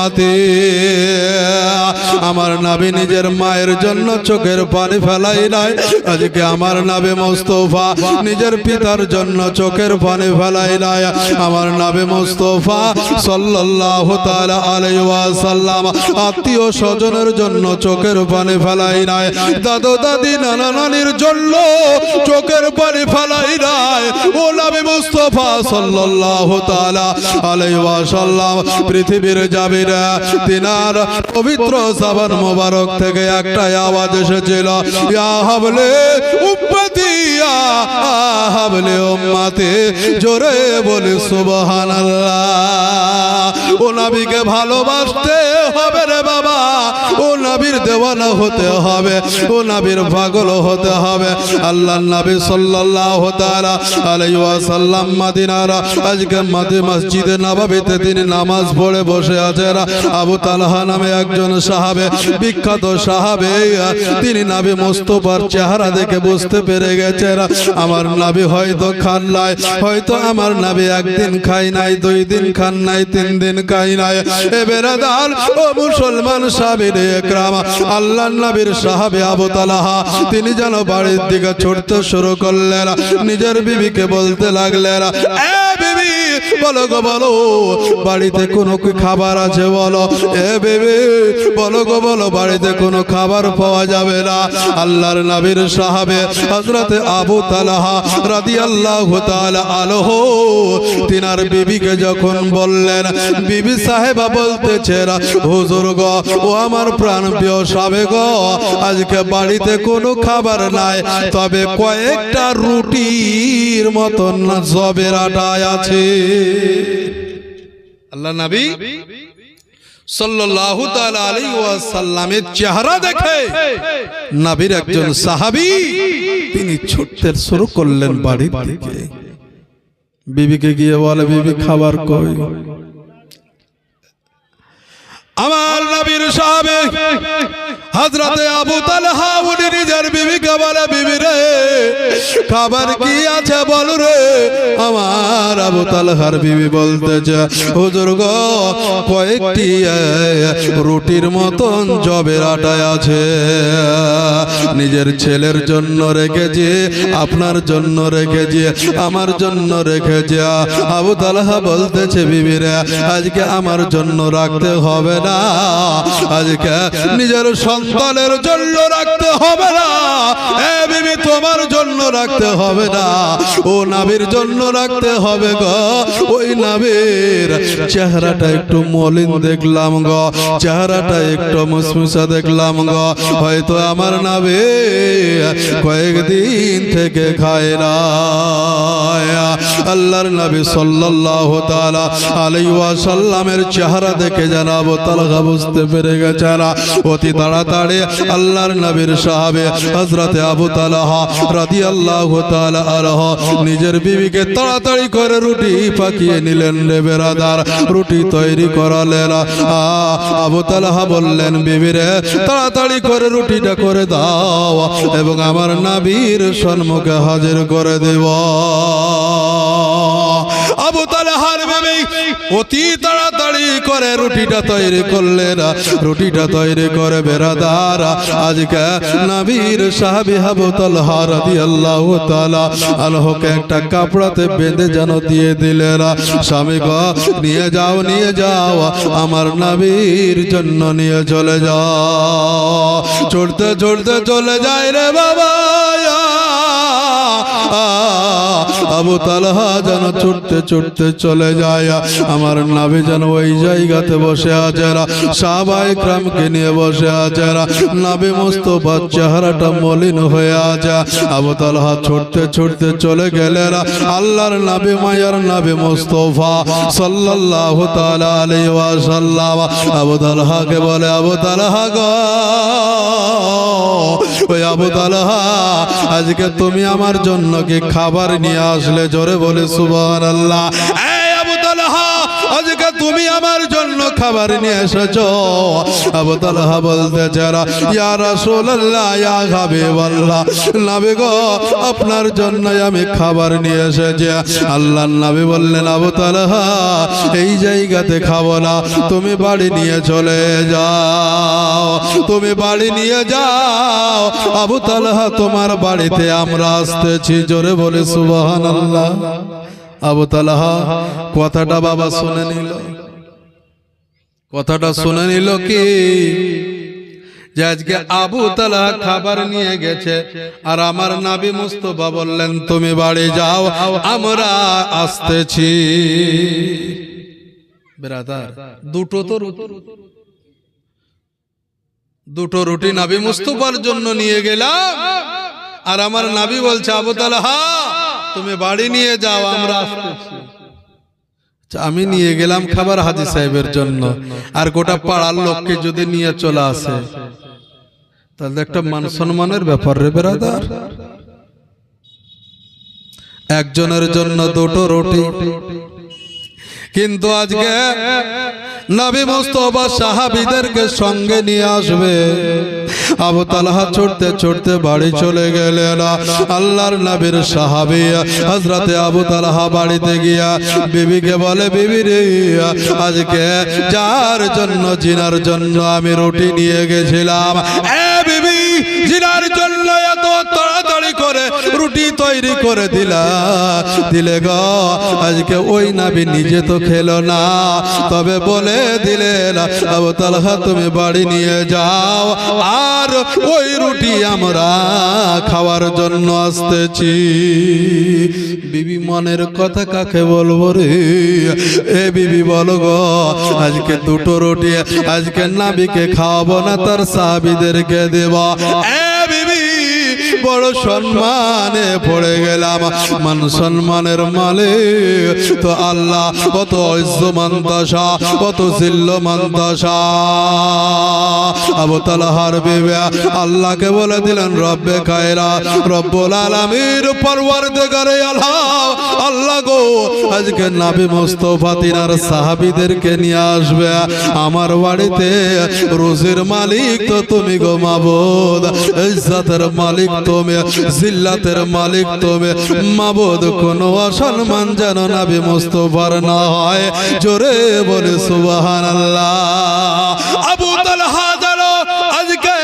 উম্মতি আমার নবী নিজের মায়ের জন্য চোখের পানি ফেলাই নাই আজকে আমার নবী মুস্তাফা নিজের পিতার জন্য চোখের পানি ফেলাই নাই আমার নবী মুস্তাফা সাল্লাল্লাহু তাআলা আলাইহি ওয়াসাল্লাম আত্মীয় স্বজনের জন্য চোখের পানি ফেলাই নাই দাদু দাদি নানা নানির জন্য চোখের পানি ফেলাই নাই ও নবী মুস্তাফা সাল্লাল্লাহু তাআলা আলাইহি ওয়াসাল্লাম পৃথিবীর জাবিরা তিনার পবিত্র জবান মোবারক থেকে একটাই আওয়াজ এসেছিল ইয়া হাবলে উম্মতি ইয়া হাবলে উম্মতি জোরে বলে সুবহানাল্লাহ ও নবীকে ভালোবাসতে হবে রে বাবা ও নবীর দেওয়ানা হতে হবে ও নবীর পাগল হতে হবে আল্লাহর নবী সাল্লাল্লাহু তাআলা আলাইহি ওয়াসাল্লাম মদিনার আজকে মসজিদে নববীতে তিনি নামাজ পড়ে বসে আছেন আবু তালহা নামে একজন সাহাবে বিখ্যাত সাহাবে তিনি নবী মুস্তাফার চেহারা দেখে বুঝতে পেরে গেছেন আমার নবী হয়তো খান নাই হয়তো আমার নবী একদিন খাই নাই দুই দিন খান নাই তিন দিন খাই নাই এ বেরাদার ও মুসলমান সাহাবীরে একরাম আল্লাহর নবীর সাহাবে আবু তালহা তিনি যেন বাড়ির দিকে ছুটতে শুরু করলেন নিজের বিবিকে বলতে লাগলেন এ বিবি বলো গো বলো বাড়িতে কোনো কি খাবার আছে বলো এ বিবি বলো গো বলো বাড়িতে কোনো খাবার পাওয়া যাবে না আল্লাহর নবীর সাহাবে হযরতে আবু তালহা রাদিয়াল্লাহু তাআলা আনহু তিনার বিবিকে যখন বললেন বিবি সাহেবা বলতেছেন হুজুর গো ও আমার প্রাণপ্রিয় সাহাবে গো আজকে বাড়িতে কোনো খাবার নাই তবে কয়েকটা রুটির মতন জবের আটা আছে আল্লাহ নবী সাল্লাল্লাহু তাআলা আলাইহি ওয়াসাল্লামের চেহারা দেখে নবীর একজন সাহাবী তিনি ছুটতে শুরু করলেন বাড়ির দিকে বিবিকে গিয়ে বলে বিবি খাবার কই আমার নবীর সাহাবে হযরতে আবু তালহা উনি নিজের বিবিকে বলে বিবি রে খাবার কি আছে বল রে আমার আবু তালহার বিবি বলতেছে হুজুর গো কয়েকটি রুটির মতন জবের আটা আছে নিজের ছেলের জন্য রেখেছে আপনার জন্য রেখেছে আমার জন্য রেখেছে আবু তালহা বলতেছে বিবি রে আজকে আমার জন্য রাখতে হবে না আজকে নিজের সন্তানের জন্য রাখতে হবে না এ বিবি তোমার জন্য রাখতে হবে না ও নবীর জন্য রাখতে হবে গো ওই নবীর চেহারাটা একটু মলিন দেখলাম গো চেহারাটা একটু মুসমুসা দেখলাম গো হয়তো আমার নবী কয়েকদিন থেকে খায় না আল্লাহর নবী সাল্লাল্লাহু তাআলা আলাইহি ওয়াসাল্লামের চেহারা দেখে জানাবো তালহা বুঝতে পেরে গেছেন অতি তাড়াতাড়ি আল্লাহর নবীর সাহাবে হযরতে আবু তালহা রাদিয়াল্লাহু তাআলা আনহু নিজের বিবিকে তাড়াতাড়ি করে রুটি পাকিয়ে নিলেন রে বেরাদার রুটি তৈরি করালেন আবু তালহা বললেন বিবি রে তাড়াতাড়ি করে রুটিটা করে দাও এবং আমার নবীর সম্মুখে হাজির করে দেব আবু তালহার বিবি অতি তাড়াতাড়ি করে রুটিটা তৈরি করলেন রুটিটা তৈরি করে বেরাদার আজকে নবীর সাহাবী আবু তালহা রাদিয়াল্লাহু তাআলা আনহুকে একটা কাপড়াতে বেঁধে যেন দিয়ে দিলেন স্বামী গো নিয়ে যাও আমার নবীর জন্য নিয়ে চলে যাও ছুটতে ছুটতে চলে যায় রে বাবা আবু তালহা যেন ছুটতে ছুটতে চলে যায় আমার নবী যেন ওই জায়গাতে বসে আছেন সাহাবায়ে কেরামকে নিয়ে বসে আছেন নবী মুস্তাফার চেহারাটা মলিন হয়ে আছে আবু তালহা ছুটতে ছুটতে চলে গেলেন আল্লাহর নবী মায়ার নবী মুস্তাফা সাল্লাল্লাহু তাআলা আলাইহি ওয়াসাল্লাম আবু তালহাকে বলে আবু তালহা গো ওই আবু তালহা আজকে তুমি আমার জন্য কি খাবার নিয়ে আসলে জোরে বলে সুবহানাল্লাহ এই আবু তালহা আজকে তুমি আমার জন্য খাবার নিয়ে এসেছো। আবু তালহা বলতে চারা, ইয়া রাসূলুল্লাহ, ইয়া হাবিবাল্লাহ, নবী গো আপনার জন্য আমি খাবার নিয়ে এসেছি। আল্লাহর নবী বললেন, আবু তালহা এই জায়গাতে খাবো না, তুমি বাড়ি নিয়ে চলে যাও, তুমি বাড়ি নিয়ে যাও। আবু তালহা তোমার বাড়িতে আমরা আসতেছি। জোরে বলে সুবহানাল্লাহ। আবু তালহা কথাটা বাবা শুনে নিল, কথাটা শুনে নিল কি যে আজকে আবু তালহা খাবার নিয়ে গেছে আর আমার নবী মুস্তাফা বললেন তুমি বাড়ি যাও, আমরা আসতেছি। ব্রাদার দুটো রুটি নবী মুস্তাফার জন্য নিয়ে গেলাম আর আমার নবী বলছে আবু তালহা তুমি বাড়ি নিয়ে যাও, আমরা আসতেছি। আমি নিয়ে গেলাম খাবার হাজী সাহেবের জন্য, আর গোটা পাড়ার লোককে যদি নিয়ে চলে আসে তাহলে একটা মান সম্মানের ব্যাপার রে ব্রাদার। একজনের জন্য দুটো রুটি, কিন্তু আজকে নবী মুস্তাফা সাহাবীদেরকে সঙ্গে নিয়ে আসবে। আবু তালহা ছুটতে ছুটতে বাড়ি চলে গেলেন। আল্লাহর নবীর সাহাবী হযরতে আবু তালহা বাড়িতে গিয়া বিবিকে বলে, বিবি রে আজকে যার জন্য জিনার জন্য আমি রুটি নিয়ে গেছিলাম, এ বিবি জিনার জন্য এত তাড়াতাড়ি করে রুটি তৈরি করে দিলে গো, আজকে ওই নবী নিজে তো খেলো না, তবে বলে দিলেন আবু তালহা তুমি বাড়ি নিয়ে যাও, আর ওই রুটি আমরা খাওয়ার জন্য আসতেছি। বিবি মনের কথা কাকে বলবো রে, এ বিবি বলো গো, আজকে দুটো রুটি আজকে নবীকে খাওয়াবো না, তার সাহাবীদেরকে দেব। এ বিবি বড় সম্মানে পড়ে গেলাম, মান সম্মানের মালিক তো আল্লাহ, কত ইজ্জমান দশা, কত জিল্লমান দশা। আবু তালহার বিবি আল্লাহকে বলে দিলেন, রব্বে কায়রা রব্বুল আলামিন পরওয়ারদিগারে আল্লাহ গো, আজকে নবী মুস্তাফা তিনার সাহাবীদেরকে নিয়ে আসবে আমার বাড়িতে, রোজির মালিক তো তুমি গো মাবুদ, ইজ্জতের মালিক তুমি, জিল্লাতের মালিক তুমি মাবুদ, কোনো অসম্মান যেন নবী মুস্তাফার না হয়। জোরে বলে সুবহানাল্লাহ। আবু তালহা জানো আজকে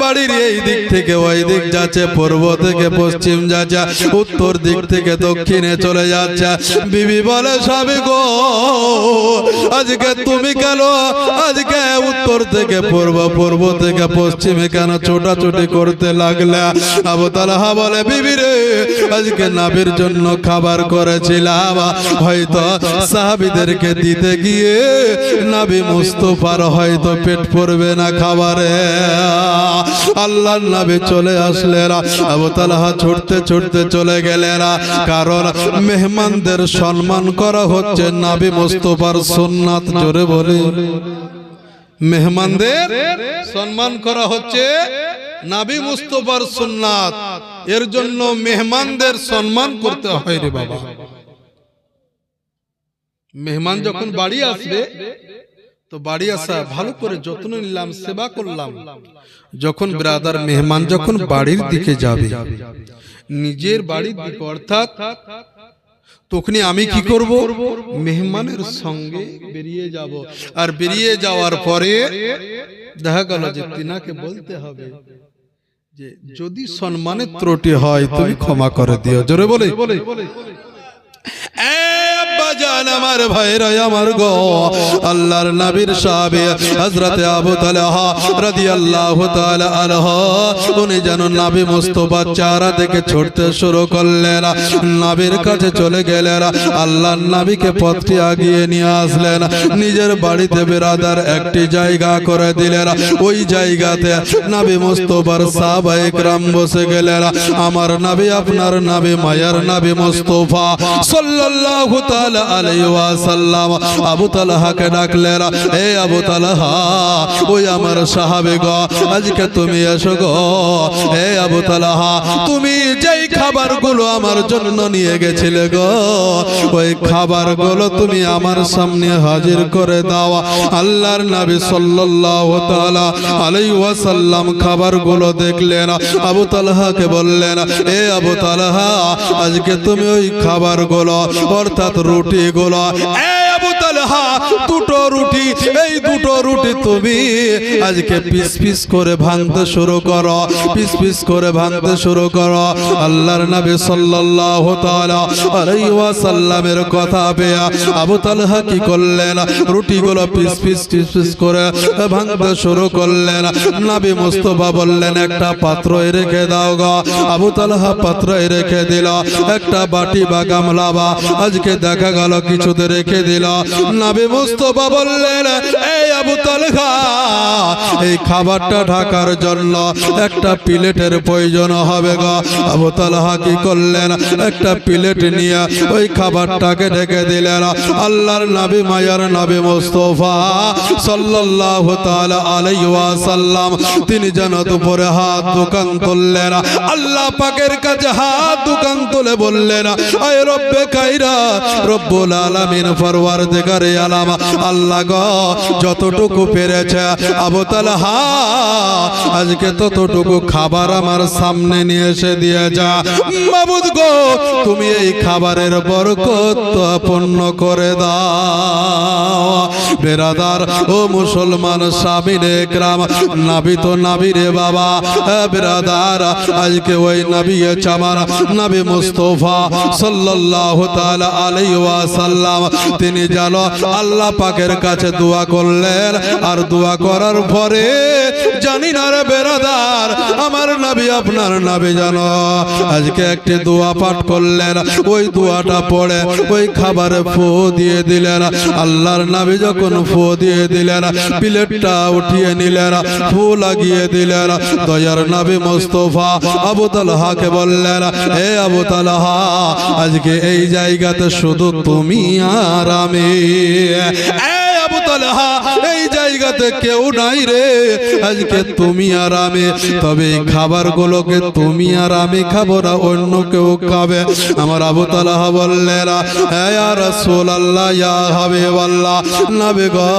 বাড়ির এই দিক থেকে ওই দিক যাচ্ছে, পূর্ব থেকে পশ্চিম যাচ্ছে, উত্তর দিক থেকে দক্ষিণে চলে যাচ্ছে। বিবি বলে স্বামী গো, আজকে তুমি কেন আজকে উত্তর থেকে পূর্ব, পূর্ব থেকে পশ্চিমে কেন ছোটাছুটি করতে লাগলে? আবু তালহা বলে, বিবি রে আজকে নবীর জন্য খাবার করেছিলাম, হয়তো সাহাবীদেরকে দিতে গিয়ে নবী মুস্তাফার হয়তো পেট পড়বে না খাবারে। আল্লাহর নবী চলে আসলেন, আবু তালহা ছুটতে ছুটতে চলে গেলেন, কারণ মেহমানদের সম্মান করা হচ্ছে নবী মুস্তাফার সুন্নাত। জোরে বলে, মেহমানদের সম্মান করা হচ্ছে নবী মুস্তাফার সুন্নাত, এর জন্য মেহমানদের সম্মান করতে হয় রে বাবা। মেহমান যখন বাড়ি আসবে তো বাড়ি আসা ভালো করে যত্ন নিলাম, সেবা করলাম। যখন ব্রাদার মেহমান যখন বাড়ির দিকে যাবে, নিজের বাড়ির দিকে, অর্থাৎ তখনই আমি কি করব, মেহমানের সঙ্গে বেরিয়ে যাব। আর বেরিয়ে যাওয়ার পরে দেখা গেল যে তিনাকে বলতে হবে যে যদি সম্মানের ত্রুটি হয় তুমি ক্ষমা করে দিও। জোরে বলে, আমার ভাইরা আমার গো, আল্লাহর নবীর সাহাবী হযরতে আবু তালহা রাদিয়াল্লাহু তাআলা আনহু, উনি যেন নবী মুস্তাফা চারা থেকে ছুটতে শুরু করলেন, নবীর কাছে চলে গেলেন, আল্লাহর নবীকে পথটি আগিয়ে নিয়ে আসলেন, নিজের বাড়িতে বেরাদার একটি জায়গা করে দিলেন। ওই জায়গাতে নবী মুস্তাফার সাহাবায়ে کرام বসে গেলেন। আমার নবী, আপনার নবী, মায়ার নবী মুস্তাফা সাল্লাল্লাহু তাআলা তাআলা আলাইহি ওয়াসাল্লাম আবু তালহাকে ডাকলেন, এ আবু তালহা, ওই আমার সাহাবী গো, আজকে তুমি এসো গো। এ আবু তালহা, তুমি যেই খাবারগুলো আমার জন্য নিয়ে গেছিলে গো, ওই খাবারগুলো তুমি আমার সামনে হাজির করে দাও। আল্লাহর নবী সাল্লাল্লাহু তাআলা আলাইহি ওয়াসাল্লাম খাবারগুলো দেখলেন, আবু তালহাকে বললেন, এ আবু তালহা, আজকে তুমি ওই খাবারগুলো অর্থাৎ রুটিগুলো, আবু তালহা, দুটো রুটি, এই দুটো রুটি তুমি আজকে পিস পিস করে ভাঙতে শুরু করো, পিস পিস করে ভাঙতে শুরু করো। আল্লাহর নবী সাল্লাল্লাহু তাআলা আলাইহি ওয়াসাল্লামের কথা পেয়ে আবু তালহা কি করলেন, রুটিগুলো পিস পিস পিস পিস করে ভাঙতে শুরু করলেন। নবী মুস্তাফা বললেন, একটা পাত্রে রেখে দাও গো। আবু তালহা পাত্রে রেখে দিল, একটা বাটি বা গামলা বা আজকে দেখা গেল কিছুতে রেখে দিল। নবী মুস্তাফা বললেন, এই আবু তালহা, এই খাবারটা ঢাকার জন্য একটা প্লেটের প্রয়োজন হবে গো। আবু তালহা কি করলেন, একটা প্লেট নিয়ে ওই খাবারটাকে ঢেকে দিলেন। আল্লাহর নবী, মায়ার নবী মুস্তাফা সাল্লাল্লাহু তাআলা আলাইহি ওয়াসাল্লাম তিনি যেন দুপুরে হাত দোকান তুললেন, আল্লাহ পাকের কাছে হাত দোকান তুলে বললেন, আয় রব্বে কায়রা, রব্বুল আলামিন, পরওয়ারদিগারে আলাম, আল্লাহ গো, যতটুকু পেরেছে আবু তালহা আজকে ততটুকু খাবার আমার সামনে নিয়ে এসে দিয়ে যা। মাবুদ গো, তুমি এই খাবারের বরকত পূর্ণ করে দাও। বেরাদার ও মুসলমান সামিনে একরাম, নবী তো নবী রে বাবা, বেরাদার, আজকে ওই নবী চামার নবী মুস্তাফা সাল্লাল্লাহু তাআলা আলাইহি ওয়াসাল্লাম তিনি জানো আল্লাহ পাকের কাছে দোয়া করলেন। আর দোয়া করার পরে জানি না রে বেরাদার, আমার নবী, আপনার নবী জানো আজকে একটি দোয়া পাঠ করলেন। ওই দোয়াটা পড়ে ওই খাবারে ফু দিয়ে দিলেন। আল্লাহর নবী যখন ফু দিয়ে দিলেন, প্লেটটা উঠিয়ে নিলেন, ফু লাগিয়ে দিলেন। দয়ার নবী মুস্তাফা আবু তালহাকে বললেন, হে আবু তালহা, আজকে এই জায়গাতে শুধু তুমি আর আমি। আবু তালহা, এই জায়গাতে কেউ নাই রে, আজকে তুমি আর আমি। তবে এই খাবারগুলোকে তুমি আর আমি খাবো না, অন্য কেউ খাবে। আমার আবু তালহা বললেন, হে ইয়া রাসূলুল্লাহ, ইয়া হাবিবাল্লাহ, নবী গো,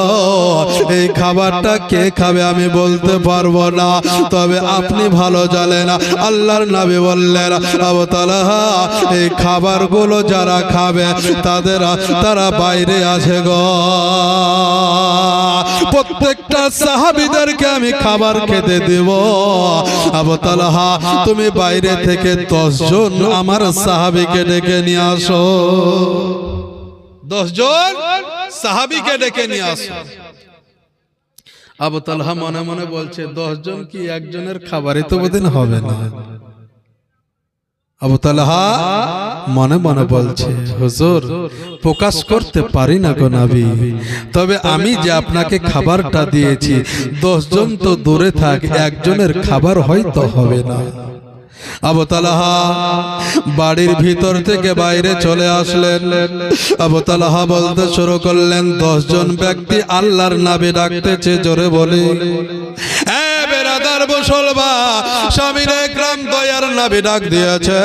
এই খাবারটা কে খাবে আমি বলতে পারবো না, তবে আপনি ভালো জানেন। আল্লাহর নবী বললেন, আবু তালহা, এই খাবারগুলো যারা খাবে তারা বাইরে আছে গো। প্রত্যেকটা সাহাবীদেরকে আমি খাবার খেতে দেব। আবু তালহা, তুমি বাইরে থেকে 10 জন আমার সাহাবীকে ডেকে নিয়ে আসো। 10 জন সাহাবীকে ডেকে নিয়ে আসো। আবু তালহা মনে মনে বলছে, 10 জন কি একজনের খাবারই তো বোধহয় হবে না। আবু তালহা মনে মনে বলছে, হুজুর, প্রকাশ করতে পারি না গো নবী, তবে আমি যে আপনাকে খাবারটা দিয়েছি, 10 জন তো দূরে থাক, একজনের খাবার হয়তো হবে না। আবু তালহা বাড়ির ভিতর থেকে বাইরে চলে আসলেন। আবু তালহা বলতে শুরু করলেন, 10 জন ব্যক্তি আল্লাহর নামে ডাকতেছে, জোরে বলে, বেরাদার মুসলমান সামিনে একরাম, দয়ার নবী ডাক দিয়েছে।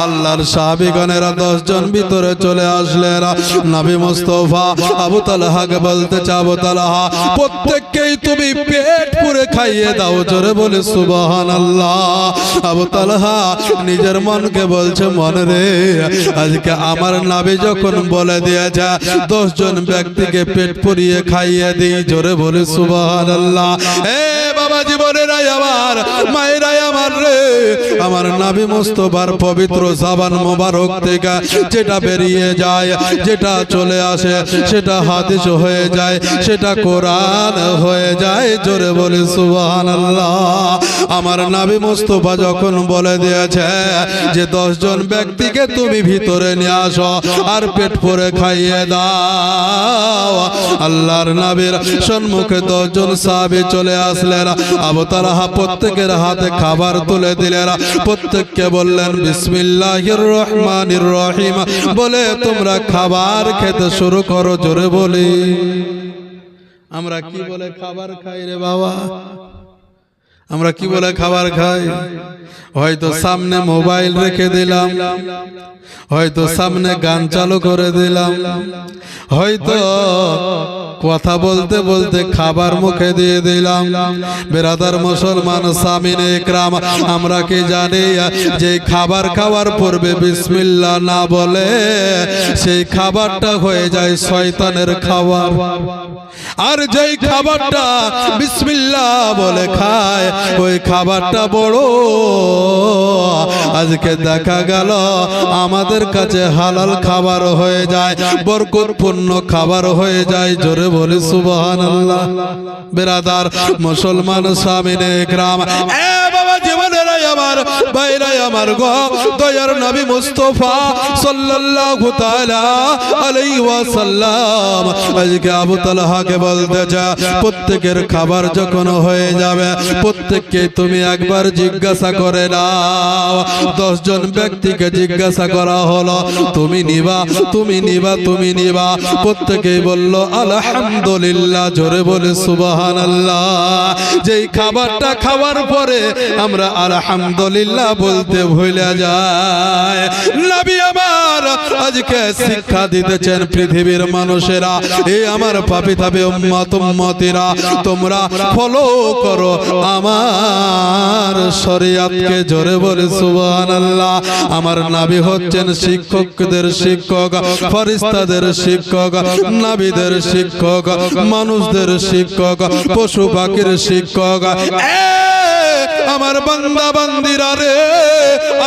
আল্লাহর সাহাবীগণেরা 10 জন ভিতরে চলে আসলেন। নবী মুস্তাফা আবু তালহাকে বলতে চাও, আবু তালহা, প্রত্যেককেই তুমি পেট পুরে খাইয়ে দাও, জোরে বলে সুবহানাল্লাহ। আবু তালহা নিজের মনকে বলছে, মন রে, আজকে আমার নবী যখন বলে দিয়েছে 10 জন ব্যক্তিকে পেট পুরিয়ে খাইয়ে দিই, জোরে বলে সুবহানাল্লাহ। বাবা জীবনেরাই আমার, মায়েরাই আমার রে, আমার নবী মুস্তাফার পবিত্র জবান মোবারক থেকে যেটা বেরিয়ে যায়, যেটা চলে আসে, সেটা হাদিস হয়ে যায়, সেটা কোরআন হয়ে যায়, জোরে বলে সুবহানাল্লাহ। আমার নবী মুস্তাফা যখন বলে দিয়েছে যে 10 জন ব্যক্তিকে তুমি ভিতরে নিয়ে আসো আর পেট ভরে খাইয়ে দাও, আল্লাহর নবীর সম্মুখে 10 জন সাহাবী চলে আসলেন। আবু তালহা প্রত্যেকের হাতে খাবার তুলে দিলেন, প্রত্যেককে বললেন বিসমিল্লাহির রহমানির রহিম বলে তোমরা খাবার খেতে শুরু করো। জোরে বলি আমরা কি বলে খাবার খাই রে বাবা? আমরা কি বলে খাবার খাই? হয়তো সামনে মোবাইল রেখে দিলাম, হয়তো সামনে গান চালু করে দিলাম, হয়তো কথা বলতে বলতে খাবার মুখে দিয়ে দিলাম। বেরাদার মুসলমান সামিনে ইকরাম, আমরা কি জানি যে খাবার খাওয়ার পূর্বে বিসমিল্লাহ না বলে সেই খাবারটা হয়ে যায় শয়তানের খাবার। আর যেই খাবারটা বিসমিল্লাহ বলে খায় ওই খাবারটা বড় আজকে দেখা গেল আমাদের কাছে হালাল খাবার হয়ে যায়, বরকতপূর্ণ খাবার হয়ে যায়। জোরে বলি সুবহানাল্লাহ। বেরাদার মুসলমান সামিনে ইকরাম, এ বাবা জীবনেরাই আমার ভাইরাই আমার গো, দয়ার নবী মুস্তাফা সাল্লাল্লাহু তাআলা আলাইহি ওয়াসাল্লাম আজকে আবু তালহাকে বলতে যা, প্রত্যেকের খাবার যখন হয়ে যাবে প্রত্যেককে তুমি একবার জিজ্ঞাসা করে নাও। 10 জন ব্যক্তিকে জিজ্ঞাসা করা হলো তুমি নিবা, তুমি নিবা, তুমি নিবা? প্রত্যেকেই বলল আলহামদুলিল্লাহ। জোরে বলে সুবহানাল্লাহ। যেই খাবারটা খাওয়ার পরে আমরা আলহামদুলিল্লাহ বলতে ভুলে যাই। নবী আমার আজকে শিক্ষা দিতেছেন পৃথিবীর মানুষেরা, এই আমার পাপী তাবে উম্মত উম্মতিরা তোমরা ফলো করো আমার শরীয়তকে। জোরে বলে সুবহানাল্লাহ। আমার নবী হচ্ছেন শিক্ষকদের শিক্ষক, ফেরেশতাদের শিক্ষক, নবীদের শিক্ষক, মানুষদের শিক্ষক, পশু পাখির শিক্ষক। আমার বান্দা বান্দিরা রে,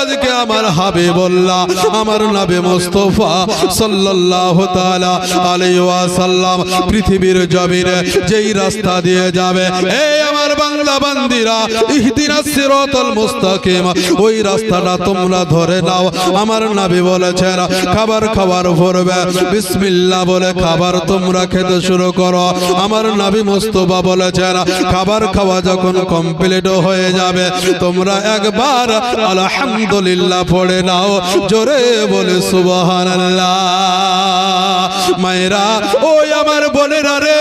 আজকে আমার হাবিবুল্লাহ আমার নবী মুস্তাফা সাল্লাল্লাহু তাআলা আলাইহি ওয়াসাল্লাম পৃথিবীর জমিনে যেই রাস্তা দিয়ে যাবে, এই আমার বান্দা বান্দিরা ইহদিনাস সিরাতাল মুস্তাকিম, ওই রাস্তাটা তোমরা ধরে নাও। আমার নবী বলেছেন খাবার খাওয়ার পূর্বে বিসমিল্লাহ বলে খাবার তোমরা খেতে শুরু করো। আমার নবী মুস্তাফা বলেছেন খাবার খাওয়া যখন কমপ্লিট হয়ে যাবে তোমরা একবার আলহামদুলিল্লাহ পড়ে নাও। জোরে বলে সুবহানাল্লাহ। মায়েরা ওই আমার বোনেরা রে,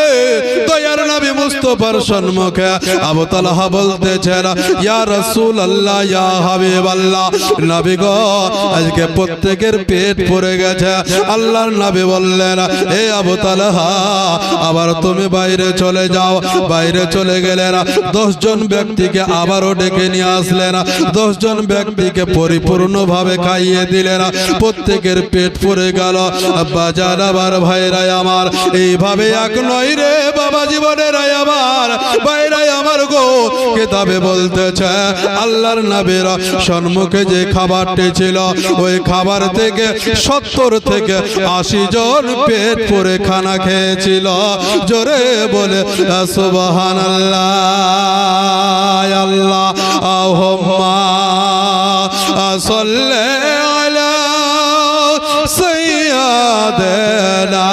দয়ার নবী মুস্তাফার সম্মুখে আবু তালহা বলতেছেন ইয়া রাসূলুল্লাহ, ইয়া হাবিবাল্লাহ, নবী গো আজকে প্রত্যেকের পেট ভরে গেছে। আল্লাহর নবী বললেন এ আবু তালহা আবার তুমি বাইরে চলে যাও। বাইরে চলে গেলেন, 10 জন ব্যক্তিকে আবারও ডেকে নিয়ে আসলেন, 10 জন ব্যক্তিকে পরিপূর্ণভাবে খাইয়ে দিলেন, প্রত্যেকের পেট ভরে গেল। বাজার আবার ভাইরাই আমার এইভাবে এক নয় রে বাবা জীবনেরাই আমার ভাইরাই আমার গো, কিতাবে বলতেছে আল্লাহর নবীর সম্মুখে যে খাবারটি ছিল ওই খাবার থেকে 70 থেকে 80 জন পেট ভরে খানা খেয়েছিল। জোরে বলে সুবহানাল্লাহ। আল্লাহ আহুম্মা সাল্লি আলা সাইয়্যিদিনা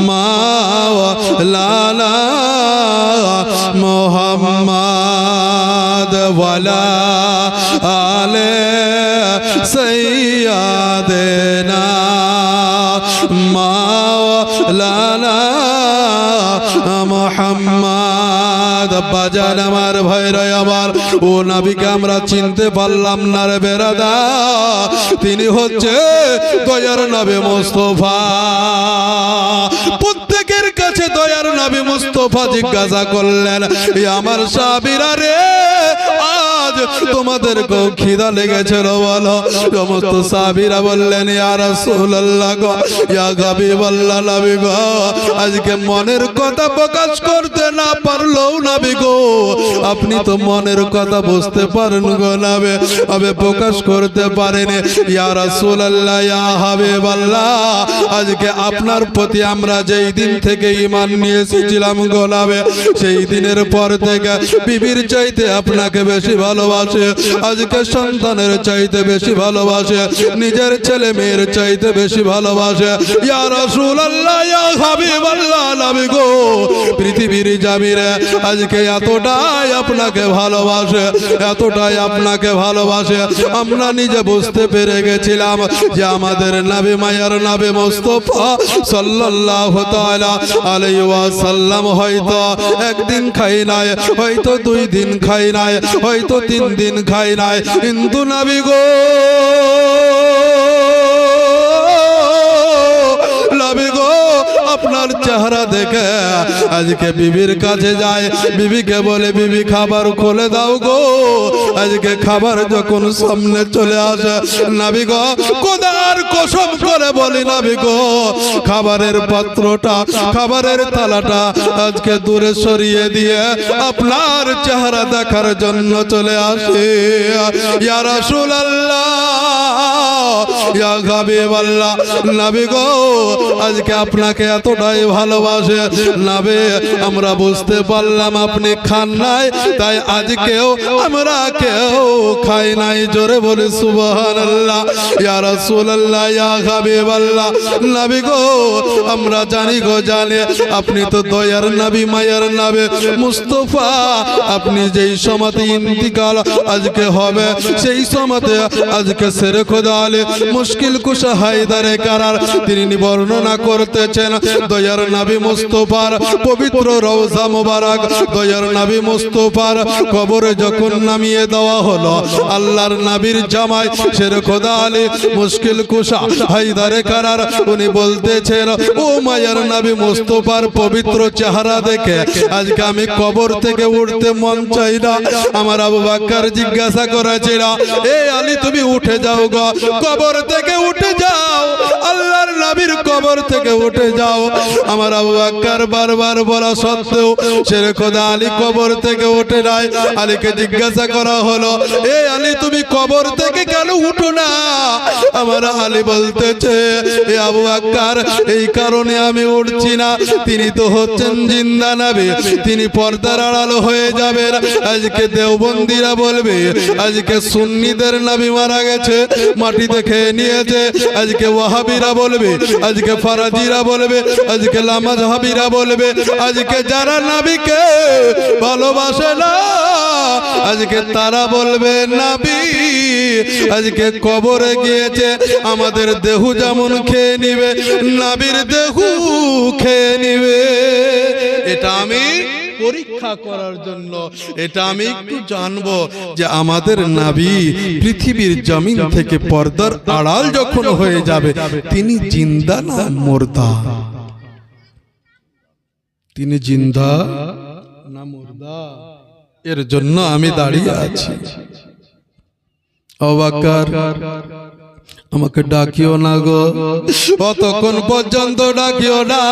মাওলানা মুহাম্মদ ওয়ালা আলে সাইয়্যিদিনা মাওলানা মুহাম্মদ। বাজান আমার ভাইরা আমার, ও নবীকে আমরা চিনতে পারলাম না রে বেরাদা, তিনি হচ্ছে দয়ার নবী মুস্তাফা। প্রত্যেকের কাছে দয়ার নবী মুস্তাফা জিজ্ঞাসা করলেন এ আমার সাহাবীরা রে, আজ তোমাদেরকেও খিদা লেগেছিল বলো? সমস্ত সাহাবীরা বললেন ইয়া রাসূলুল্লাহ গো, ইয়া হাবিবাল্লাহ নবী গো, আজকে মনের কথা প্রকাশ করতে না পারলেও নবী গো আপনি তো মনের কথা বুঝতে পারেন গো নবী, তবে প্রকাশ করতে পারেন। ইয়া রাসূলুল্লাহ, ইয়া হাবিবাল্লাহ, আজকে আপনার প্রতি আমরা যেই দিন থেকে ঈমান নিয়ে এসেছিলাম গো নবী, সেই দিনের পর থেকে বিবির চাইতে আপনাকে বেশি ভালো ভালোবাসে, আজকে সন্তানের চাইতে বেশি ভালোবাসে, নিজের ছেলে মেয়ের চাইতে বেশি ভালোবাসে। ইয়া রাসূলুল্লাহ, ইয়া হাবিবাল্লাহ, নবী গো, পৃথিবীর জামিনে আজকে এতটাই আপনাকে ভালোবাসে, এতটাই আপনাকে ভালোবাসে, আমরা নিজে বুঝতে পেরে গেছিলাম যে আমাদের নবী মায়ার নবী মুস্তাফা সাল্লাল্লাহু তাআলা আলাইহি ওয়াসাল্লাম হয়তো একদিন খাই নাই, হয়তো 2 দিন খাই নাই, হয়তো 3 দিন খাই নাই, কিন্তু নবী গো, নবী গো, আপনার চেহারা দেখে আজকে বিবির কাছে যায়, বিবিকে বলে বিবি খাবার খুলে দাও গো। আজকে খাবার যখন সামনে চলে আসে, নবী গো, খোদার কসম করে বলি নবী গো, খাবারের পাত্রটা, খাবারের থালাটা আজকে দূরে সরিয়ে দিয়ে আপনার চেহারা দেখার জন্য চলে আসে। ইয়া রাসূলুল্লাহ, ইয়া হাবিবাল্লাহ, নবী গো, আজকে আপনাকে এতটাই ভালোবাসে নবী, আমরা বুঝতে পারলাম আপনি খান নাই, তাই আজকেও আমরা কেউ খাই নাই। জোরে বলি সুবহানাল্লাহ। ইয়া রাসূলুল্লাহ, ইয়া হাবিবাল্লাহ, নবী গো, আমরা জানি গো, জানি আপনি তো দয়ার নবী, মায়ার নবী মুস্তাফা। আপনি যেই সময়তে ইন্তিকাল আজকে হবে, সেই সময়তে আজকে শেরে খোদা আলী মুশকিল কুশা হায়দারে কারার তিনি বর্ণনা করতেছেন দয়ার নবী মুস্তাফার পবিত্র রওজা মোবারক, দয়ার নবী মুস্তাফার কবরে যখন নামিয়ে দেওয়া হলো, আল্লাহর নবীর জামাই শেরে খোদা আলী মুশকিল কুশা হায়দারে কারার উনি বলতেছেন, ও মায়ার নবী মুস্তাফার পবিত্র চেহারা দেখে আজকে আমি কবর থেকে উঠতে মন চাই না। আমার আবু বকর জিজ্ঞাসা করেছিল, এ আলী তুমি উঠে যাও গো, কবর থেকে উঠে যাও, আল্লাহর নবীর কবর থেকে উঠে যাও। আমার আবু বকর বারবার বলা সত্ত্বেও শেরে খোদা আলী কবর থেকে উঠে নাই। আলীকে জিজ্ঞাসা করা হলো, এ আলী তুমি কবর থেকে কেন উঠো না? আমার আলী বলতেছে, এ আবু বকর, এই কারণে আমি উঠছি না, তিনি তো হচ্ছেন জিন্দা নবী, তিনি পর্দার আড়াল হয়ে যাবেন। আজকে দেওবন্দিরা বলবে আজকে সুন্নিদের নবী মারা গেছে, মাটিতে খেয়ে নিয়েছে। আজকে ওয়াহাবিরা বলবে, আজকে ফারাজিরা বলবে, আজকে লামাযহাবিরা বলবে, আজকে যারা নবীকে ভালোবাসে না আজকে তারা বলবে নবী আজকে কবরে গিয়েছে, আমাদের দেহ যেমন খেয়ে নিবে, নবীর দেহ খেয়ে নিবে। এটা আমি পরীক্ষা করার জন্য, এটা আমি একটু জানবো যে আমাদের নবী পৃথিবীর জমিন থেকে পর্দার আড়াল যখন হয়ে যাবে, তিনি জিন্দা না মুর্দা? তিনি জিন্দা না মুর্দা? এর জন্য আমি দাঁড়িয়ে আছি। আবু বকর, আমাকে ডাকিও না গো, অতক্ষণ পর্যন্ত ডাকিও না।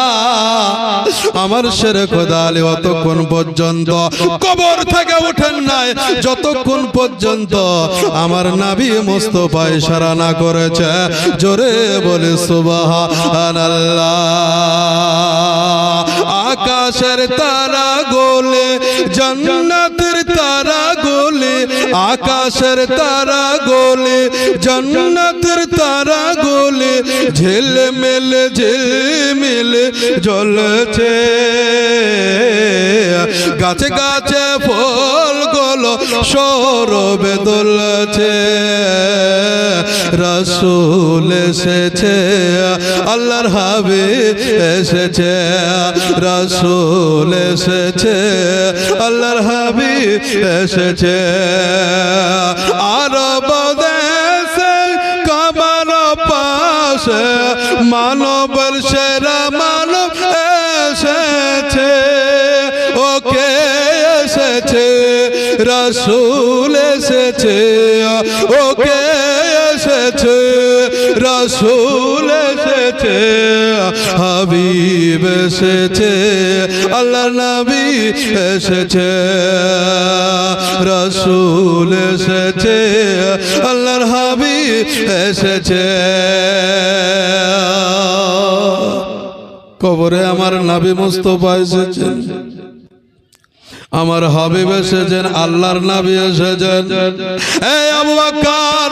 আমার শেরে খোদা আলী অতক্ষণ পর্যন্ত কবর থেকে উঠেন নাই, যতক্ষণ পর্যন্ত আমার নবী মুস্তাফা ইশারা না করেছে। জোরে বলে সুবহানাল্লাহ। আকাশের তারা গোলে, জান্নাতের তারা গোলে, আকাশের তারা গোলে, জান্নাতের তারা গোলে, ঝিলমিলে ঝিলমিলে জ্বলছে, গাছে গাছে ফুলগুলো সৌরভে দুলছে। রাসূল এসেছে, আল্লাহর হাবিব এসেছে, রাসূল এসেছে, আল্লাহর হাবিব এসেছে। আরব দেশে কাবার পাশে মানবের সেরা মানব এসেছে, ওকে এসেছে, রাসূল এসেছে, ওকে এসেছে, রাসূল এসেছে, হাবিব এসেছে, আল্লাহর নবী এসেছে, রাসূল এসেছে, আল্লাহর হাবিব এসেছে। কবরে আমার নবী মুস্তাফা এসেছেন। আমার হাবিব এসেছেন, আল্লাহর নবী এসেছেন। এই আবু বকর,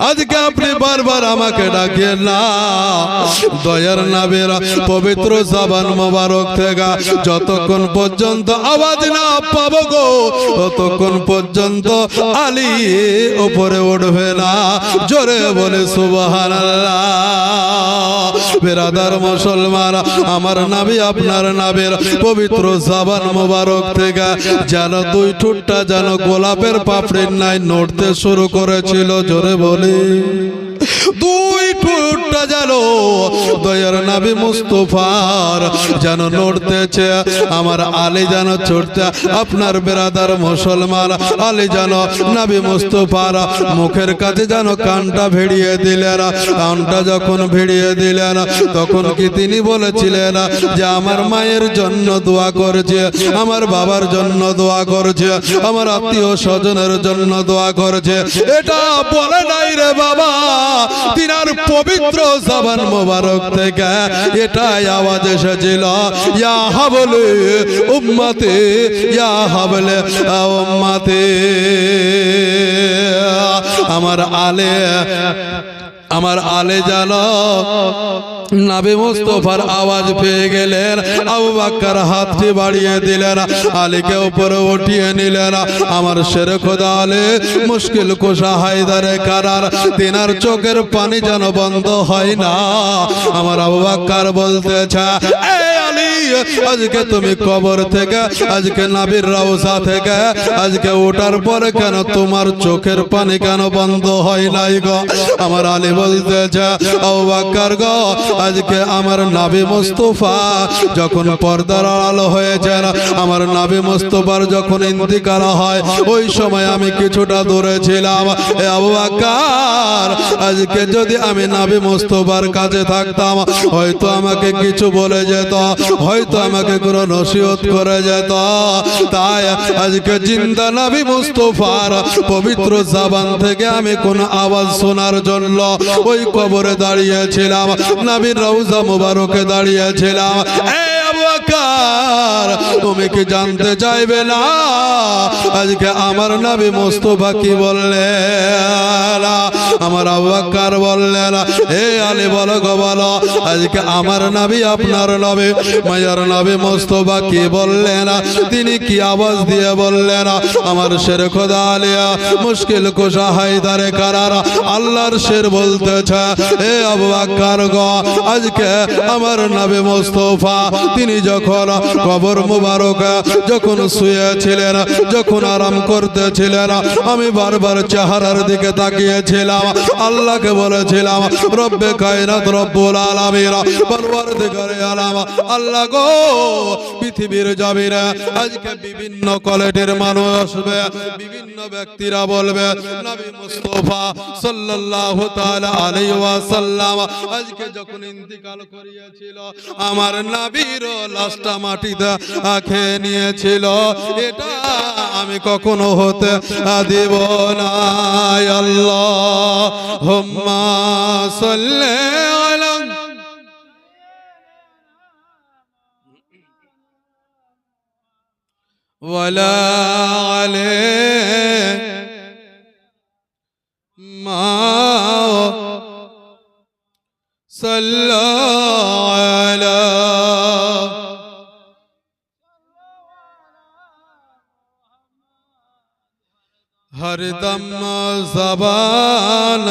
আজকে আপনি বারবার আমাকে ডাকেন না। দয়ার নবীর পবিত্র জবান মোবারক থেকে যতক্ষণ পর্যন্ত আওয়াজ না পাবো গো, ততক্ষণ পর্যন্ত আলী উপরে উঠবে না। জোরে বলে সুবহানাল্লাহ। বেরাদার মুসলমান, আমার নবী আপনার নবীর পবিত্র জবান মোবারক থেকে যেন দুই ঠোঁটটা যেন গোলাপের পাপড়ির ন্যায় নড়তে শুরু করেছিল। জোরে বলি, দুই ঠোঁটটা যেন দয়ার নবী মুস্তাফার যেন নড়তেছে। আমার আলী যেন ছুটতে, আপনার বেরাদার মুসলমান, আলী যেন নবী মুস্তাফার মুখের কাছে যেন কানটা ভিড়িয়ে দিলেন। কানটা যখন ভিড়িয়ে দিলেন, তখন কি তিনি বলেছিলেন যে আমার মায়ের জন্য দোয়া করছে, আমার বাবার জন্য দোয়া করছে, আমার আত্মীয় স্বজনের জন্য দোয়া করছে? এটা বলে নাই রে বাবা। তিনার পবিত্র জবান মোবারক থেকে এটাই আওয়াজ এসেছিল, ইয়া হাবলে উম্মতে, ইয়া হাবলে উম্মতে। আমার আলে জানো নবী মুস্তাফার আওয়াজ পেয়ে গেলেন। আবু বকর হাতটি বাড়িয়ে দিলেন, আলীকে উপরে উঠিয়ে নিলেন। আমার শেরে খোদা আলী মুশকিল কুশা হায়দারে কারার, তিনার চোখের পানি যেন বন্ধ হয় না। আমার আবু বকর বলতেছে, এই আলী, আজকে তুমি কবর থেকে, আজকে নবীর রওজা থেকে আজকে ওঠার পরে কেন তোমার চোখের পানি কেন বন্ধ হয় নাই গো? আমার আলী বলতেছে, আবু বকর গো, আজকে আমার নবী মুস্তাফা যখন পর্দার আড়াল হয়েছেন, আমার নবী মুস্তাফার যখন ইন্তিকাল হয়, ওই সময় আমি কিছুটা দূরে ছিলাম। এ আবু বকর, আজকে যদি আমি নবী মুস্তাফার কাছে থাকতাম, হয়তো আমাকে কিছু বলে যেত, হয়তো আমাকে কোনো নসিহত করে যেত। তাই আজকে জিন্দা নবী মুস্তাফার পবিত্র জবান থেকে আমি কোন আওয়াজ শোনার জন্য ওই কবরে দাঁড়িয়েছিলাম, নবীর রওজা মুবারকে দাঁড়িয়েছিলাম। এই আবু বকর, তুমি কি জানতে চাইবে না আজকে আমার নবী মুস্তাফা কি বললেন? আমার আবু বকর বললেন, হে আলী বলো গো বলো, আজকে আমার নবী আপনার নবী মায়ার নবী মুস্তাফা কি বললেন? তিনি কি আওয়াজ দিয়ে বললেন? আমার শেরে খোদা আলী মুশকিল কুশা হায়দারে কারার আল্লাহর শের বলতেছে, হে আবু বকর গো, আজকে আমার নবী মুস্তাফা তিনি যখন কবর মুবারক যখন শুয়েছিলেন, যখন আরাম করতেছিলেন, আমি বারবার চেহারার দিকে তাকিয়েছিলাম, আল্লাহকে বলেছিলাম, রব্বে কায়নাত রব্বুল আলামিন পরওয়ারদিগারে আলাম, আল্লাহ গো, পৃথিবীর জমিনে আজকে বিভিন্ন কোয়ালিটির মানুষ আসবে, বিভিন্ন ব্যক্তিরা বলবে নবী মুস্তাফা সাল্লাল্লাহু তাআলা আলাইহি ওয়াসাল্লাম আজকে যখন ইন্তিকাল করিয়েছিল, আমার নবীর লাশটা মাটিতে খেয়ে নিয়েছিল। এটা আমি কখনো হতে দেব না। আল্লাহুম্মা সাল্লি আলা ওয়ালা আলাইহি মা সাল্লাল্লাহু আলা हरदम ज़बान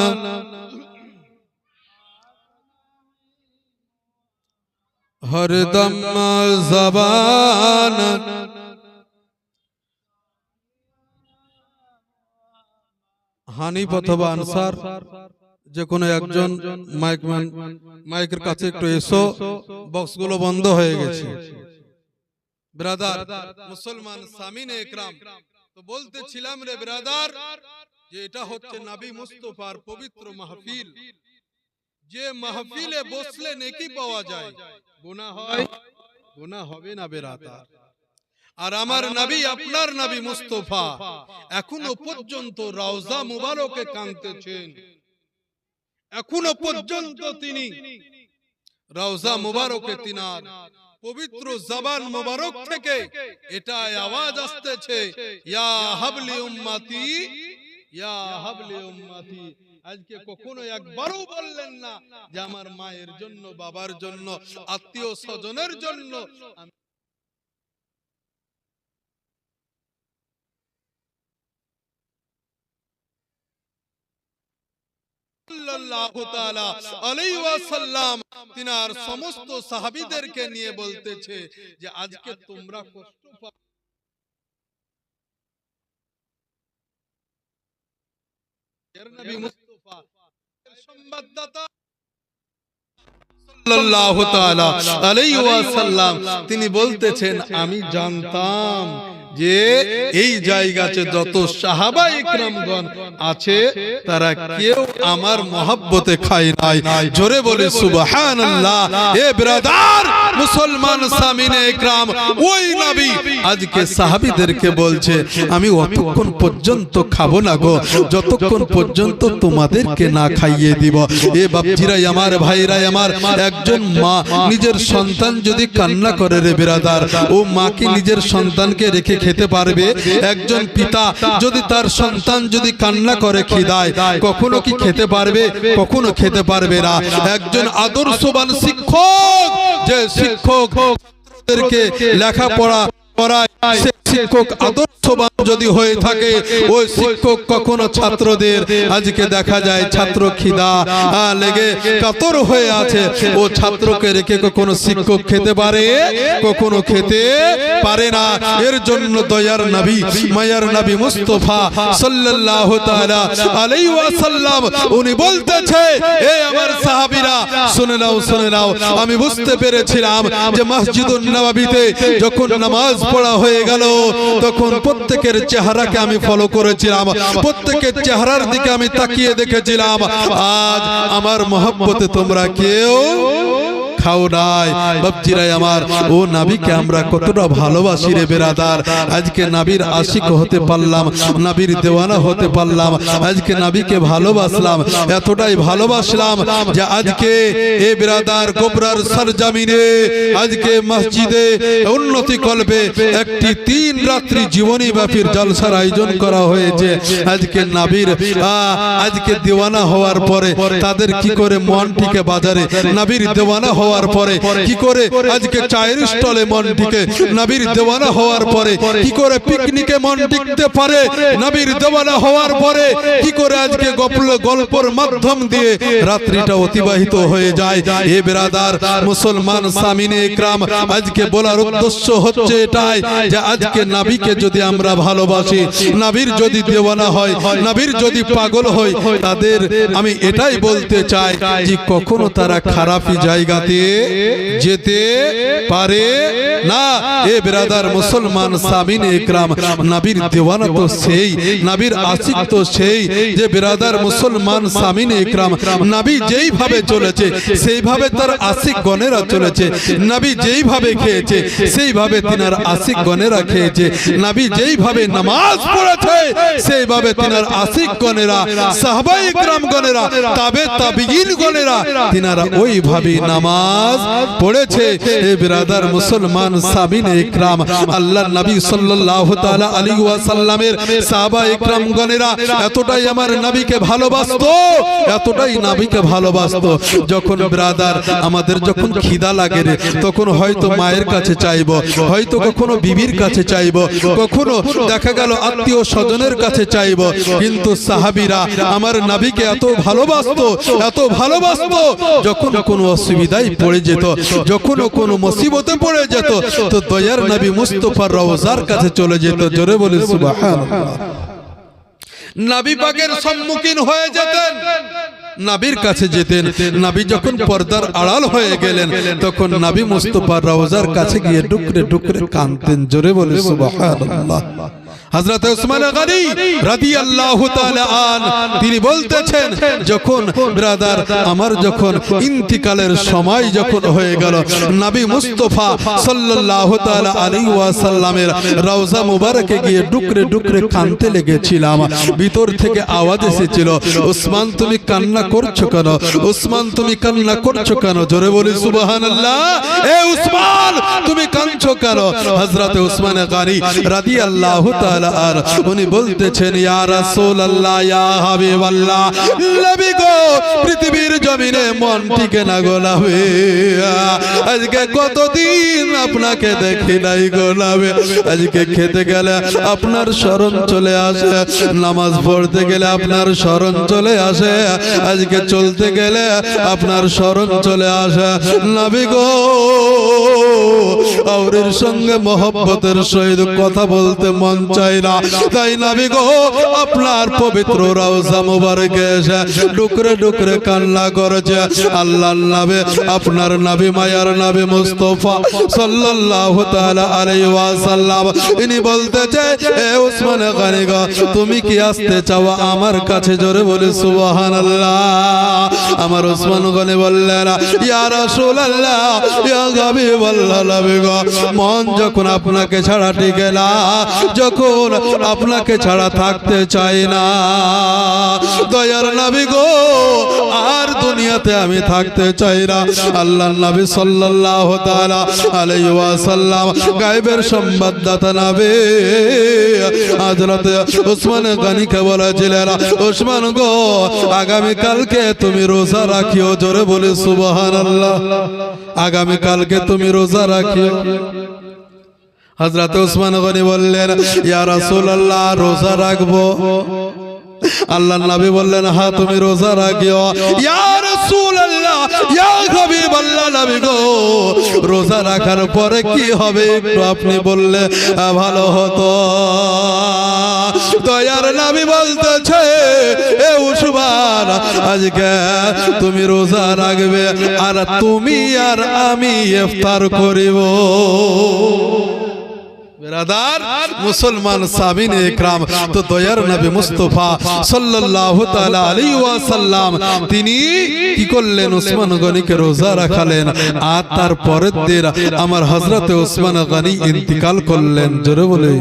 हरदम ज़बान হানিফ অথবা আনসার যে কোনো একজন মাইকের কাছে একটু এসো, বক্সগুলো বন্ধ হয়ে গেছে। ব্রাদার মুসলমান সামিনে ইকরাম, তো বলতেছিলাম রে ব্রাদার, যে এটা হচ্ছে নবী মুস্তাফার পবিত্র মাহফিল। যে মাহফিলে বসলে নেকি পাওয়া যায়, গুনাহ হয়? গুনাহ হবে না ব্রাদার। আর আমার নবী আপনার নবী মুস্তাফা এখনো পর্যন্ত রওজা মুবারকে কাঁদতেছেন, এখনো পর্যন্ত তিনি রওজা মুবারকে তিনার পবিত্র জবান মোবারক থেকে এটা আওয়াজ আসতেছে, ইয়া হাবলি উম্মতি, ইয়া হাবলি উম্মতি। আজকে কখনো একবারও বললেন না যে আমার মায়ের জন্য, বাবার জন্য, আত্মীয় স্বজনের জন্য সাল্লাল্লাহু তাআলা আলাইহি ওয়াসাল্লাম তিনার সমস্ত সাহাবীদেরকে নিয়ে বলতেছে যে আজকে তোমরা কষ্ট পাও, এর নবী মুস্তাফা সংবাদদাতা সাল্লাল্লাহু তাআলা আলাইহি ওয়াসাল্লাম তিনি বলতেছেন আমি জানতাম যে এই জায়গাতে যত সাহাবা ইকরামগণ আছে তারা কেউ আমার মহব্বতে খায় নাই। জোরে বলে সুবহানাল্লাহ। এ ব্রাদার মুসলমান সামিনে ইকরাম, ওই নবী আজকে সাহাবীদেরকে বলছে আমি অতক্ষণ পর্যন্ত খাবো না গো যতক্ষণ পর্যন্ত তোমাদেরকে না খাইয়ে দিব। এ বাপজিরাই আমার, ভাইরাই আমার, একজন মা নিজের সন্তান যদি কান্না করে রে ব্রাদার, ও মা কি নিজের সন্তানকে রেখে খেতে পারবে? একজন পিতা যদি তার সন্তান যদি কান্না করে খিদায়, কখনো কি খেতে পারবে? কখনো খেতে পারবে না। একজন আদর্শবান শিক্ষক, যে শিক্ষক ছাত্রদেরকে লেখাপড়া করায়, সে শিক্ষক আদর্শবান যদি হয়ে থাকে, ওই শিক্ষক কখনো ছাত্রদের, আজকে দেখা যায় ছাত্র খিদা লেগে কাতর হয়ে আছে, ও ছাত্রকে রেখে কখনো শিক্ষক খেতে পারে? কখনো খেতে পারে না। এর জন্য দয়ার নবী, মায়ার নবী মুস্তাফা সাল্লাল্লাহু তাআলা আলাইহি ওয়াসাল্লাম উনি বলতেছে, এ আমার সাহাবীরা শুনে নাও, শুনে নাও। আমি বুঝতে পেরেছিলাম যে মসজিদুন নববীতে যখন নামাজ পড়া হয়ে গেল, তখন প্রত্যেকের চেহারাকে আমি ফলো করেছিলাম, প্রত্যেকের চেহারার দিকে আমি তাকিয়ে দেখেছিলাম। আজ আমার মহব্বতে তোমরা কেউ খাও নাই। বাপজিরাই আমার, ও নবীকে আমরা কতটা ভালোবাসি রে বেরাদার। আজকে নবীর আশিক হতে পারলাম, নবীর দেওয়ানা হতে পারলাম, আজকে নবীকে ভালোবাসলাম, এতটাই ভালোবাসলাম যে আজকে এ বেরাদার গোবরার সরজমিনে আজকে মসজিদে উন্নতি কল্পে একটি 3 রাত্রি জীবনী ব্যাপীর জলসার আয়োজন করা হয়েছে। আজকে নবীর আজকে দেওয়ানা হওয়ার পরে তাদের কি করে মন টিকে, বাজারে নবীর দেওয়ানা হওয়ার পরে কি করে আজকে চায়ের স্টলে মন টিকে, নবীর দেওয়ানা হওয়ার পরে কি করে পিকনিকে মন টিকতে পারে, নবীর দেওয়ানা হওয়ার পরে কি করে আজকে গল্পের মাধ্যম দিয়ে রাত্রিটা অতিবাহিত হয়ে যায়। এ বেরাদার মুসলমান সামিনে ইকরাম, আজকে বলার উদ্দেশ্য হচ্ছে এটাই যে আজকে নবীকে যদি আমরা ভালোবাসি, নবীর যদি দেওয়ানা হয়, নবীর যদি পাগল হয়, তাদের আমি এটাই বলতে চাই যে কখনো তারা খারাপি জায়গাতে যেতে পারে না। এ ব্রাদার মুসলমান সামিনে ইকরাম, নবীর দেওয়ানা তো সেই, নবীর আশিক তো সেই, যে ব্রাদার মুসলমান সামিনে ইকরাম নবী যেইভাবে চলেছে সেইভাবে তার আশিক গণেরা চলেছে, নবী যেইভাবে খেয়েছে সেইভাবে তিনার আশিক গণেরা খেয়েছে, নবী যেইভাবে নামাজ পড়েছে সেইভাবে তিনার আশিক গণেরা, সাহাবা ইকরাম গণেরা, তাবে তাবিঈন গণেরা তিনারা ওইভাবে নামাজ পড়েছে। এ ব্রাদার মুসলমান সামিনে ইকরাম, আল্লাহর নবী সাল্লাল্লাহু তাআলা আলাইহি ওয়াসাল্লামের সাহাবা ইকরাম গণেরা এতটাই আমার নবীকে ভালোবাসতো, এতটাই নবীকে ভালোবাসতো, যখন ব্রাদার আমাদের যখন খিদা লাগে রে, তখন হয়তো মায়ের কাছে চাইবো, হয়তো কখনো বিবির কাছে চাইবো, কখনো দেখা গেল আত্মীয় স্বজনের কাছে চাইবো, কিন্তু সাহাবীরা আমার নবীকে এত ভালোবাসতো, এত ভালোবাসতো, যখন কোনো অসুবিধায় পড়ে যেত, যখন কোনো মুসিবতে পড়ে যেত, তো দয়ার নবী মুস্তাফার রওজার কাছে চলে যেত। জোরে বলে সুবহানাল্লাহ। নবী পাকের সম্মুখীন হয়ে যেতেন, নবীর কাছে যেতেন। নবী যখন পর্দার আড়াল হয়ে গেলেন, তখন নবী মুস্তাফার রওজার কাছে গিয়ে ডুকরে ডুকরে কাঁদতেন। জোরে বলে সুবহানাল্লাহ। হযরত উসমান গনি রাদিয়াল্লাহু তাআলা আন তিনি বলতেছেন, যখন ব্রাদার আমার যখন ইন্তিকালের সময় যখন হয়ে গেল, নবী মুস্তাফা সাল্লাল্লাহু তাআলা আলাইহি ওয়াসাল্লামের রওজা মুবারকে গিয়ে ডুকরে ডুকরে কাঁদতে লেগেছিলাম। ভিতর থেকে আওয়াজ এসেছিল, উসমান তুমি কান্না করছো কেন? উসমান তুমি কান্না করছো কেন? জোরে বলি সুবহানাল্লাহ। এ উসমান তুমি কাঁদছো কেন? হযরত উসমান গনি রাদিয়াল্লাহু তাআলা আর উনি বলতেছেন, ইয়া রাসূলুল্লাহ, ইয়া হাবিবাল্লাহ, নবী গো, পৃথিবীর জমিনে মন টিকে না গো নবী। আজকে কতদিন আপনাকে দেখি নাই গো নবী। আজকে খেতে গেলে আপনার স্মরণ চলে আসে, নামাজ পড়তে গেলে আপনার স্মরণ চলে আসে, আজকে চলতে গেলে আপনার স্মরণ চলে আসে নবী গো। আওরের সঙ্গে মহব্বতের সহিত কথা বলতে মন চায় না, তাই নবী গো আপনার পবিত্র রওজা মুবারকে এসে ডুকরে ডুকরে কান্না করেছে। আল্লাহর নবী, আপনার নবী, মায়ার নবী মুস্তাফা সাল্লাল্লাহু তাআলা আলাইহি ওয়াসাল্লাম ইনি বলতেছে, এ উসমান গনি গো, তুমি কি আসতে চাও আমার কাছে? জোরে বলে সুবহানাল্লাহ। আমার উসমান গনি বললেন, ইয়া রাসূলুল্লাহ, ইয়া হাবিবাল্লাহ, নবী গো, মন যখন আপনাকে ছাড়া টিকে না, যখন আপনাকে ছাড়া থাকতে চাই না, দয়ার নবী গো, আর দুনিয়াতে আমি থাকতে চাই না। আল্লাহর নবী সাল্লাল্লাহু তাআলা আলাইহি ওয়াসাল্লাম গায়বের সংবাদদাতা নবী হযরত উসমান গনিকে বলেছিলেন, উসমান গো, আগামী কালকে তুমি রোজা রাখিও। জোরে বলে সুবহানাল্লাহ। আগামী কালকে তুমি রোজা রাখিও। হযরত উসমান গনি বললেন, ইয়া রাসূলুল্লাহ, রোজা রাখবো। আল্লাহর নবী বললেন, হ্যাঁ তুমি রোজা রাখিও। ইয়া রাসূলুল্লাহ, ইয়া হাবিবাল্লাহ, নবী গো, রোজা রাখার পরে কি হবে একটু আপনি বললে ভালো হতো। দয়ার নবী বলতেছে, এ উসমান, আজকে তুমি রোজা রাখবে আর তুমি আর আমি ইফতার করিব। বেরাদার মুসলমান সামিনে ইকরাম, তো দয়ার নবী মুস্তাফা সাল্লাল্লাহু তাআলা আলাইহি ওয়াসাল্লাম তিনি কি করলেন? উসমান গনিকে রোজা রাখালেন, আর তার পরের দিন আমার হযরত উসমান গনি ইন্তিকাল করলেন। জোরে বলে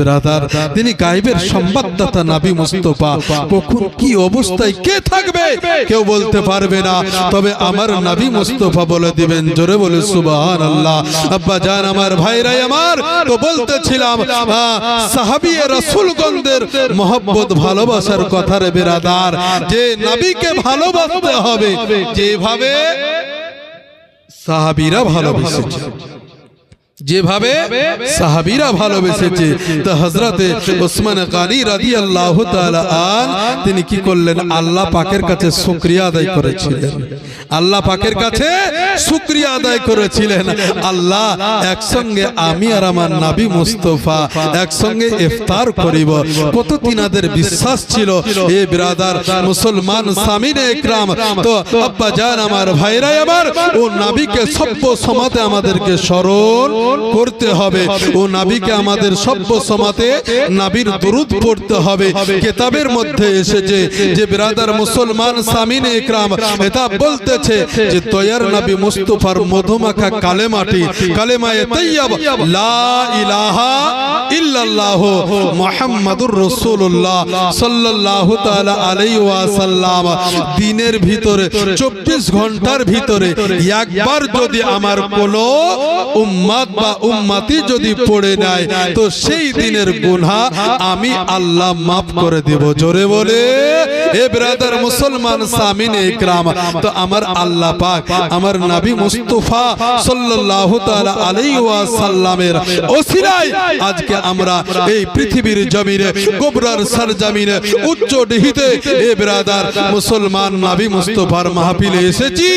ব্রাদার, তিনি গায়বের সংবাদদাতা নবী মুস্তাফা, কখন কি অবস্থায় কে থাকবে কেউ বলতে পারবে না, তবে আমার নবী মুস্তাফা বলে দিবেন। জোরে বলে সুবহানাল্লাহ। আব্বা জান, আমার ভাইরা আমার, তো বলতেছিলাম সাহাবী রাসূলগণদের মহব্বত ভালোবাসার কথা রে ব্রাদার, যে নবীকে ভালোবাসতে হবে যেভাবে সাহাবীরা ভালোবেসেছে, যেভাবে সাহাবীরা ভালোবেসেছে। তো হযরতে উসমান গনি রাদিয়াল্লাহু তাআলা আন তিনি কি করলেন? আল্লাহ পাকের কাছে শুকরিয়া আদায় করেছিলেন। আল্লাহ পাকের কাছে শুকরিয়া আদায় করেছিলেন, আল্লাহ একসঙ্গে আমি আর আমার নবী মুস্তাফা একসঙ্গে ইফতার করিব। কত তিনাদের বিশ্বাস ছিল এ ব্রাদার মুসলমান সামিনে ইকরাম। তো আব্বা জান, আমার ভাইরা আমার, ও নবীকে সভ্য সমাজে আমাদেরকে স্মরণ করতে হবে, ও নবীকে আমাদের সভ্য সমাজে নবীর দরুদ পড়তে হবে। কিতাবের মধ্যে এসেছে যে ব্রাদার মুসলমান সামিনে ইকরাম, এটা বলতেছে যে দয়ার নবী মুস্তাফার মধুমাখা কালেমাটি, কালেমায়ে তাইয়্যিবা লা ইলাহা ইল্লাল্লাহ মুহাম্মাদুর রাসূলুল্লাহ সাল্লাল্লাহু তাআলা আলাইহি ওয়াসাল্লাম দিনের ভিতরে 24 ঘন্টার ভিতরে একবার যদি আমার কোনো উম্মত বা উম্মতি যদি পড়ে নেয়, তো সেই দিনের গুনাহ আমি আল্লাহ মাফ করে দেব। জোরে বলে এ ব্রাদার মুসলমান সামিনে ইকরাম, তো আমার আল্লাহ পাক আমার নবী মুস্তাফা সাল্লাল্লাহু তাআলা আলাইহি ওয়াসাল্লামের ওসিলায় আজকে আমরা এই পৃথিবীর জমিনে গোবরার সরজমিনে উচ্চ ডিহিতে এ ব্রাদার মুসলমান নবী মুস্তাফার মাহফিলে এসেছি।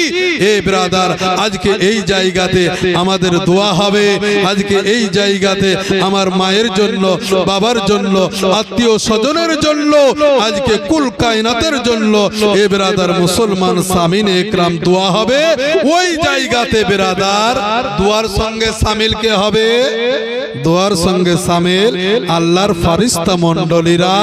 এ ব্রাদার, আজকে এই জায়গাতে আমাদের দোয়া হবে, আজকে এই জায়গাতে আমার মায়ের জন্য, বাবার জন্য, আত্মীয় স্বজনের জন্য, আজকে কুল কায়নাতের জন্য এ বেরাদার মুসলমান সামিনে একরাম দোয়া হবে ওই জায়গাতে বেরাদার। দোয়ার সঙ্গে সামিল কে হবে? দোয়ার সঙ্গে সামিল আল্লাহর ফারিস্তা মণ্ডলীরা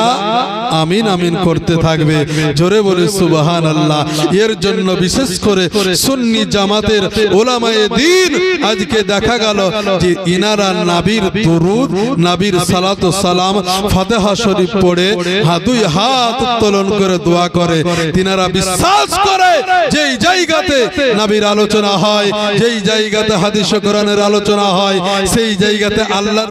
আমিন আমিন করতে থাকবে। জোরে বলে সুবহানাল্লাহ। এর জন্য বিশেষ করে সুন্নি জামাতের ওলামায়ে দ্বীন আজকে দেখা গেল যে ইনারা নবীর দুরূদ, নবীর সালাত ও সালাম, ফাতিহা শরীফ পড়ে দুই হাত উত্তোলন করে দোয়া করে। তিনারা বিশ্বাস করে যেই জায়গাতে নবীর আলোচনা হয়, যেই জায়গাতে হাদিস ও কোরআনের আলোচনা হয়, সেই জায়গাতে আল্লাহ